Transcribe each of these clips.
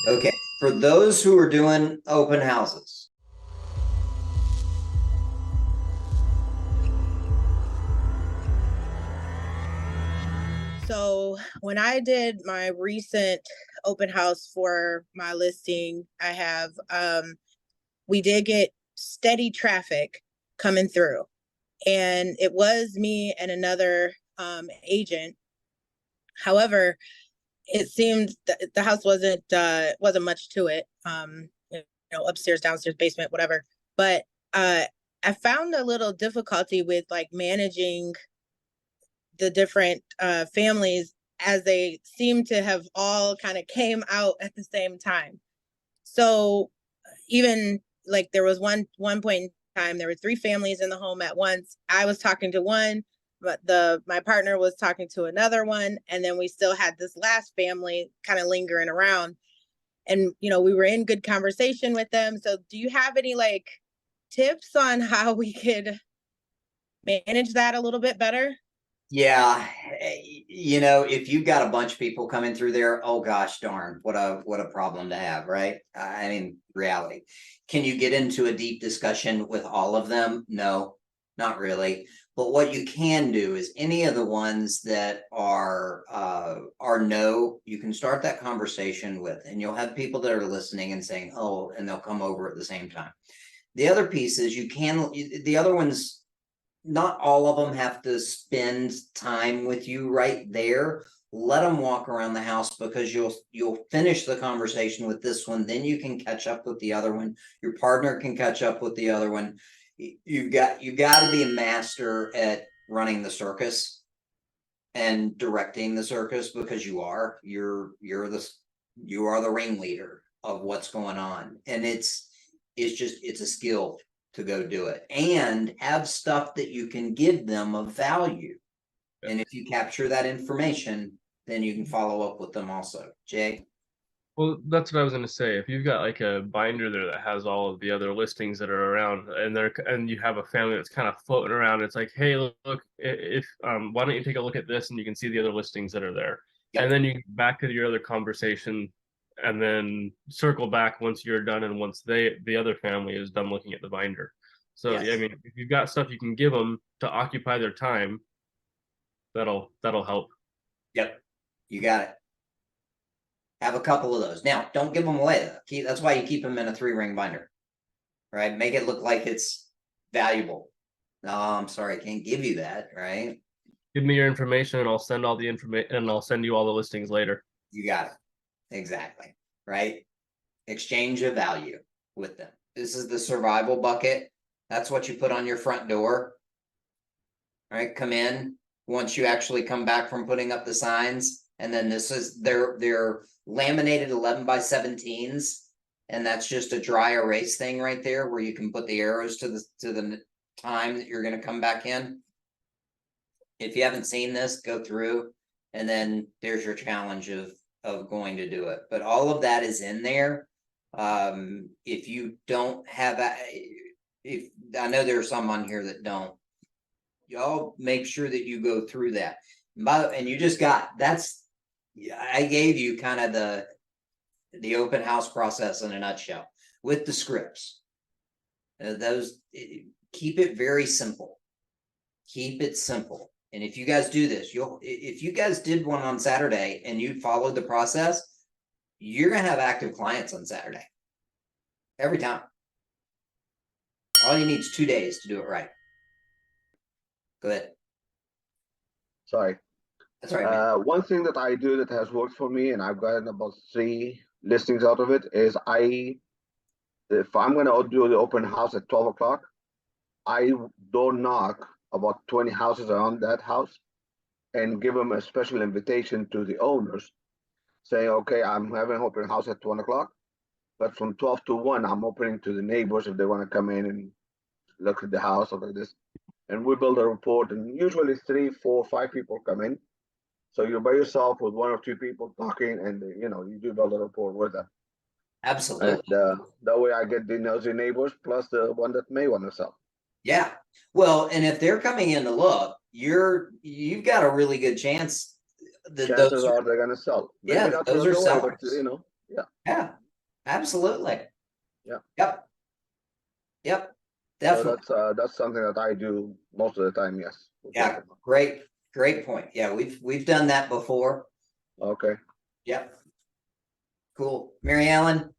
Okay, for those who are doing open houses, So when I did my recent open house for my listing, we did get steady traffic coming through. And it was me and another agent. However, it seemed that the house wasn't much to it. Upstairs, downstairs, basement, whatever. But I found a little difficulty with like managing the different families, as they seem to have all kind of came out at the same time. So even like there was one point in time, there were three families in the home at once. I was talking to one, but my partner was talking to another one, and then we still had this last family kind of lingering around. And we were in good conversation with them. So do you have any like tips on how we could manage that a little bit better? yeah, if you've got a bunch of people coming through there, oh gosh darn, what a problem to have, right? I mean, reality. Can you get into a deep discussion with all of them? No, not really. But what you can do is any of the ones that are no, you can start that conversation with, and you'll have people that are listening and saying, oh, and they'll come over at the same time. The other piece is the other ones, not all of them have to spend time with you right there. Let them walk around the house, because you'll finish the conversation with this one, then you can catch up with the other one. Your partner can catch up with the other one. You got to be a master at running the circus and directing the circus, because you are the ringleader of what's going on, and it's a skill to go do it and have stuff that you can give them of value. Yeah. And if you capture that information, then you can follow up with them also. Jay? Well, that's what I was going to say. If you've got like a binder there that has all of the other listings that are around, and you have a family that's kind of floating around, it's like, hey, look, if why don't you take a look at this, and you can see the other listings that are there. Yep. And then you get back to your other conversation, and then circle back once you're done, and once the other family is done looking at the binder. So Yes. yeah, I mean, if you've got stuff you can give them to occupy their time, that'll help. Yep. You got it. Have a couple of those. Now, don't give them away though. That's why you keep them in a 3-ring binder, right? Make it look like it's valuable. No, I'm sorry, I can't give you that, right? Give me your information, and I'll send all the information, and I'll send you all the listings later. You got it. Exactly. Right? Exchange of value with them. This is the survival bucket. That's what you put on your front door. Right? Come in once you actually come back from putting up the signs. And then this is they're laminated 11x17s. And that's just a dry erase thing right there, where you can put the arrows to the time that you're going to come back in. If you haven't seen this, go through, and then there's your challenge of going to do it. But all of that is in there. If you don't have if I know there are some on here that don't, y'all make sure that you go through that. And you just I gave you kind of the open house process in a nutshell with the scripts. Keep it very simple. Keep it simple. And if you guys do this, if you guys did one on Saturday and you followed the process, you're gonna have active clients on Saturday. Every time. All you need is 2 days to do it right. Go ahead. Sorry. That's right, man. One thing that I do that has worked for me, and I've gotten about 3 listings out of it, is if I'm going to do the open house at 12 o'clock, I don't knock about 20 houses around that house and give them a special invitation to the owners, saying, okay, I'm having an open house at 1 o'clock, but from 12 to 1, I'm opening to the neighbors if they want to come in and look at the house or like this. And we build a report, and usually 3, 4, 5 people come in. So you're by yourself with 1 or 2 people talking, and you do build a rapport with them. Absolutely. And that way I get the nosy neighbors plus the one that may want to sell. Yeah. Well, and if they're coming in to look, you've got a really good chance that chances are they're going to sell. Maybe yeah, not those right are away, sellers. but yeah. Yeah. Absolutely. Yeah. Yep. Yep. So Definitely. that's something that I do most of the time. Yes. Yeah. Great point. Yeah, we've done that before. Okay. Yep. Cool. Mary Ellen.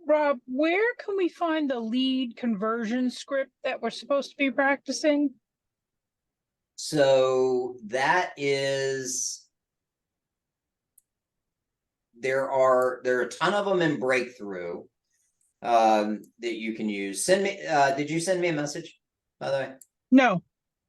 Rob, where can we find the lead conversion script that we're supposed to be practicing? So that is, there are a ton of them in Breakthrough that you can use. Send me, did you send me a message, by the way? No.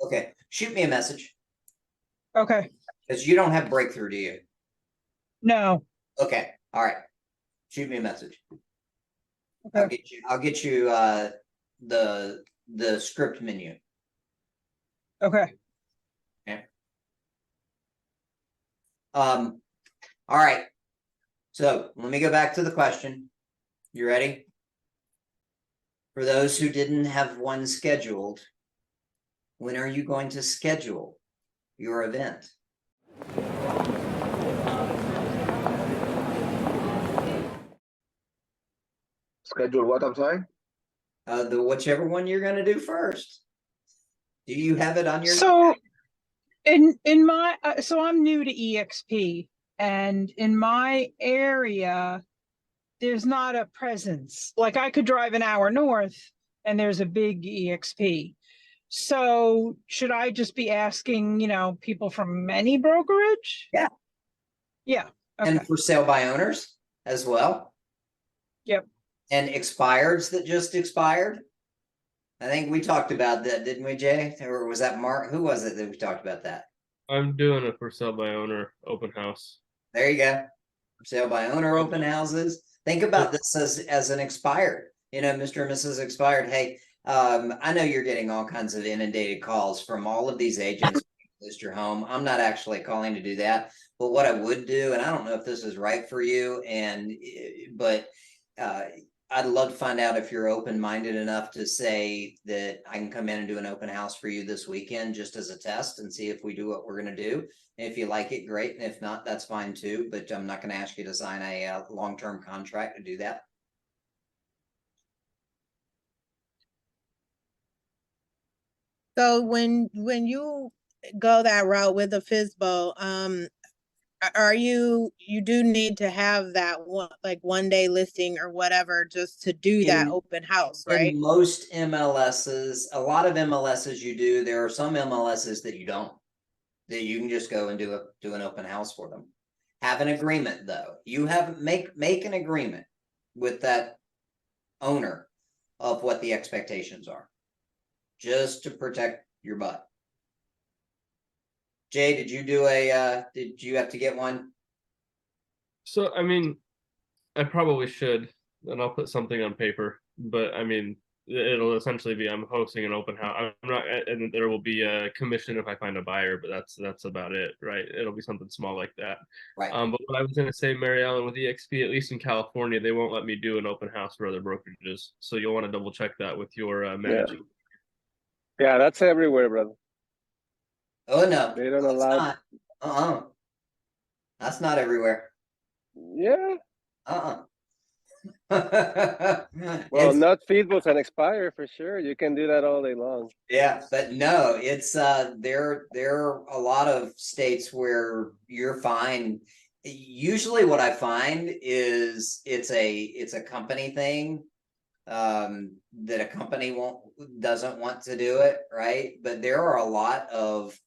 Okay, shoot me a message. Okay. Because you don't have Breakthrough, do you? No. Okay, all right. Shoot me a message. Okay. I'll get you the script menu. Okay. All right. So let me go back to the question. You ready? For those who didn't have one scheduled, when are you going to schedule your event? Schedule what? I'm sorry. The whichever one you're going to do first. Do you have it on your? So in my so I'm new to EXP, and in my area there's not a presence. Like I could drive an hour north and there's a big EXP. So should I just be asking, people from any brokerage? Yeah. Yeah. Okay. And for sale by owners as well. Yep. And expireds that just expired. I think we talked about that, didn't we, Jay? Or was that Mark? Who was it that we talked about that? I'm doing a for sale by owner open house. There you go. For sale by owner open houses. Think about this as an expired, Mr. and Mrs. Expired. Hey, I know you're getting all kinds of inundated calls from all of these agents who list your home. I'm not actually calling to do that, but what I would do, and I don't know if this is right for you, but I'd love to find out if you're open-minded enough to say that I can come in and do an open house for you this weekend just as a test and see if we do what we're going to do. And if you like it, great. And if not, that's fine too. But I'm not going to ask you to sign a long-term contract to do that. So when you go that route with a FISBO, are you do need to have that one day listing or whatever just to do that open house, right? In most MLSs, a lot of MLSs you do. There are some MLSs that you don't, that you can just go and do an open house for them. Have an agreement though. You have make an agreement with that owner of what the expectations are, just to protect your butt. Jay, did you have to get one? So I mean, I probably should, and I'll put something on paper. But I mean, it'll essentially be I'm hosting an open house. I'm not, and there will be a commission if I find a buyer, but that's about it, right? It'll be something small like that. Right. But what I was gonna say, Mary Ellen, with EXP, at least in California, they won't let me do an open house for other brokerages. So you'll want to double check that with your managing. Yeah, that's everywhere, brother. Oh no, They don't it's allow. not. That's not everywhere. Yeah. Well, It's, not feasible and expire for sure. You can do that all day long. yeah, but no, it's there are a lot of states where you're fine. Usually what I find is it's a company thing, that a company doesn't want to do it, right? But there are a lot of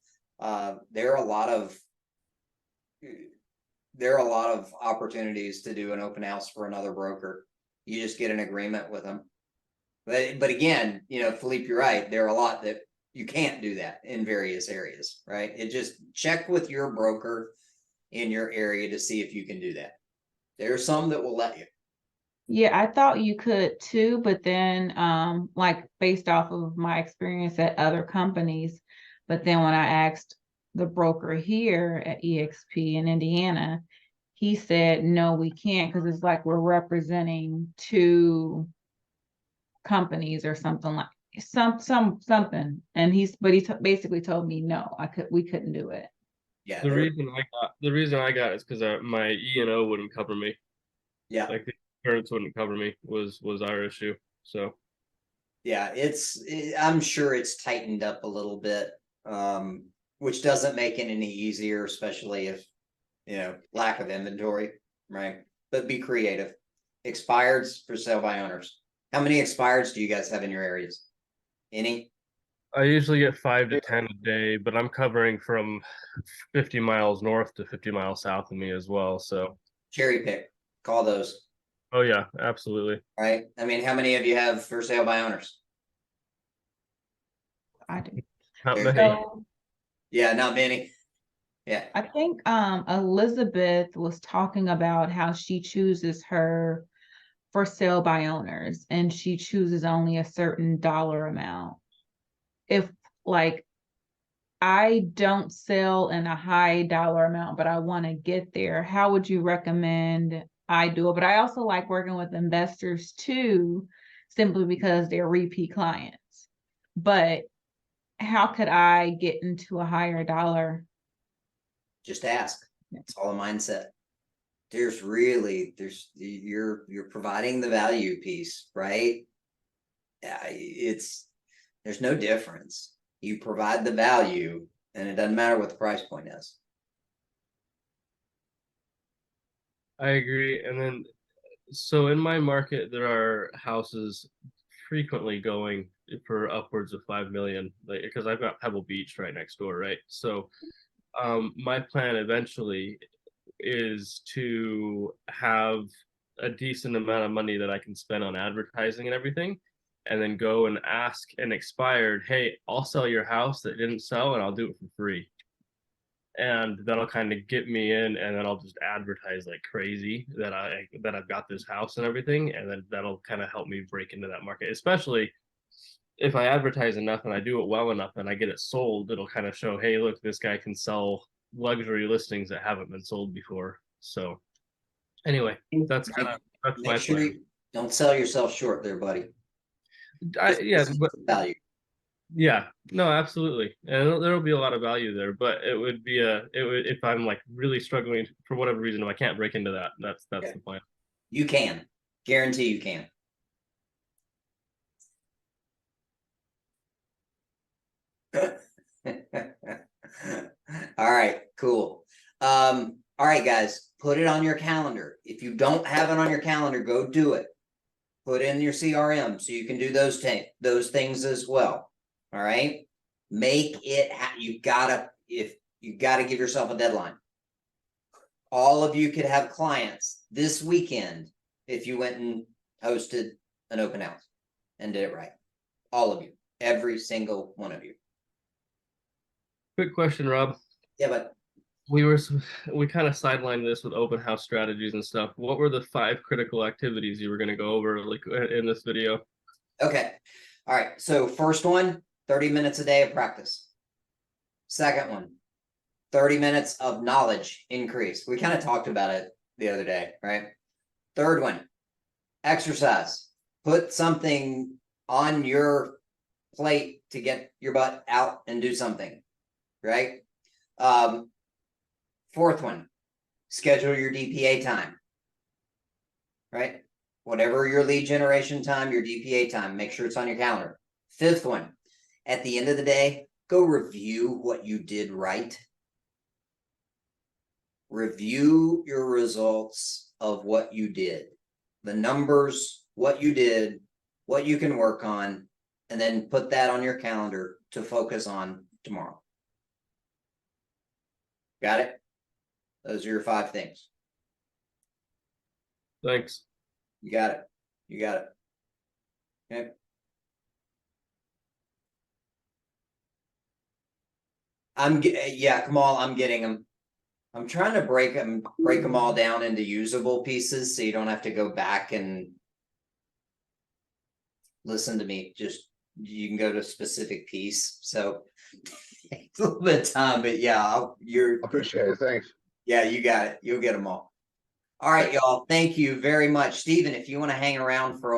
opportunities to do an open house for another broker. You just get an agreement with them. But again, Philippe, you're right. There are a lot that you can't do that in various areas, right? It just check with your broker in your area to see if you can do that. There are some that will let you. Yeah, I thought you could too, but then like based off of my experience at other companies, but then when I asked the broker here at EXP in Indiana, he said no, we can't, because it's like we're representing two companies or something, like something. And he basically told me no, we couldn't do it. Yeah, The they're, reason I got it is because my E&O wouldn't cover me. yeah, Like the insurance wouldn't cover me was our issue. So yeah, I'm sure it's tightened up a little bit. Which doesn't make it any easier, especially if, lack of inventory, right? But be creative. Expireds for sale by owners. How many expireds do you guys have in your areas? Any? I usually get 5 to Yeah. 10 a day, but I'm covering from 50 miles north to 50 miles south of me as well. So, Cherry pick, call those, oh yeah, absolutely. right? I mean, how many of you have for sale by owners? I do. Not There- many. So Yeah, not many. Yeah, I think Elizabeth was talking about how she chooses her for sale by owners and she chooses only a certain dollar amount. If like I don't sell in a high dollar amount, but I want to get there, how would you recommend I do it? But I also like working with investors too, simply because they're repeat clients. But how could I get into a higher dollar? just ask. It's all a mindset. You're providing the value piece, right? Yeah, there's no difference. You provide the value and it doesn't matter what the price point is. I agree. And then, so in my market, there are houses frequently going for upwards of 5 million, like because I've got Pebble Beach right next door, right? So, my plan eventually is to have a decent amount of money that I can spend on advertising and everything, and then go and ask an expired, hey, I'll sell your house that didn't sell and I'll do it for free. And that'll kind of get me in, and then I'll just advertise like crazy that I've got this house and everything, and then that'll kind of help me break into that market. Especially if I advertise enough and I do it well enough and I get it sold, it'll kind of show, hey, look, this guy can sell luxury listings that haven't been sold before. So anyway, that's Make my sure plan. you don't sell yourself short there, buddy. Yeah, but Value. yeah, no, absolutely, and there'll be a lot of value there. But it would be if I'm like really struggling for whatever reason, if I can't break into that, that's Yeah. the plan. You can. Guarantee you can. All right, cool. All right, guys, put it on your calendar. If you don't have it on your calendar, go do it. Put in your CRM so you can do those things as well. All right. Make it you gotta give yourself a deadline. All of you could have clients this weekend if you went and hosted an open house and did it right. All of you, every single one of you. Quick question, Rob. Yeah, but We kind of sidelined this with open house strategies and stuff. What were the 5 critical activities you were going to go over like in this video? okay. All right. So first one, 30 minutes a day of practice. Second one, 30 minutes of knowledge increase. We kind of talked about it the other day, right? Third one, exercise. Put something on your plate to get your butt out and do something, right? Fourth one, schedule your DPA time, right? Whatever your lead generation time, your DPA time, make sure it's on your calendar. Fifth one, at the end of the day, go review what you did right. Review your results of what you did, the numbers, what you did, what you can work on, and then put that on your calendar to focus on tomorrow. Got it? Those are your 5 things. Thanks. You got it. You got it. Okay. Yeah, Kamal, I'm getting them. I'm trying to break them all down into usable pieces so you don't have to go back and listen to me. Just you can go to a specific piece. So it's a little bit of time, but yeah, Appreciate it. Thanks. yeah, you got it. You'll get them all. All right, y'all. Thank you very much, Stephen. If you want to hang around for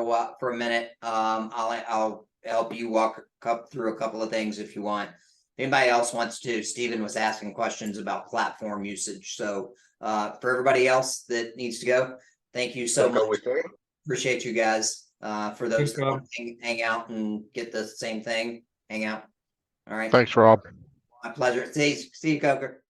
a minute, I'll help you walk up through a couple of things if you want. Anybody else wants to, Stephen was asking questions about platform usage. So for everybody else that needs to go, thank you so Like I much. was saying, Appreciate you guys. For those Thanks, that want Rob. to hang out and get the same thing, hang out. All right. Thanks, Rob. My pleasure. See you, Coker.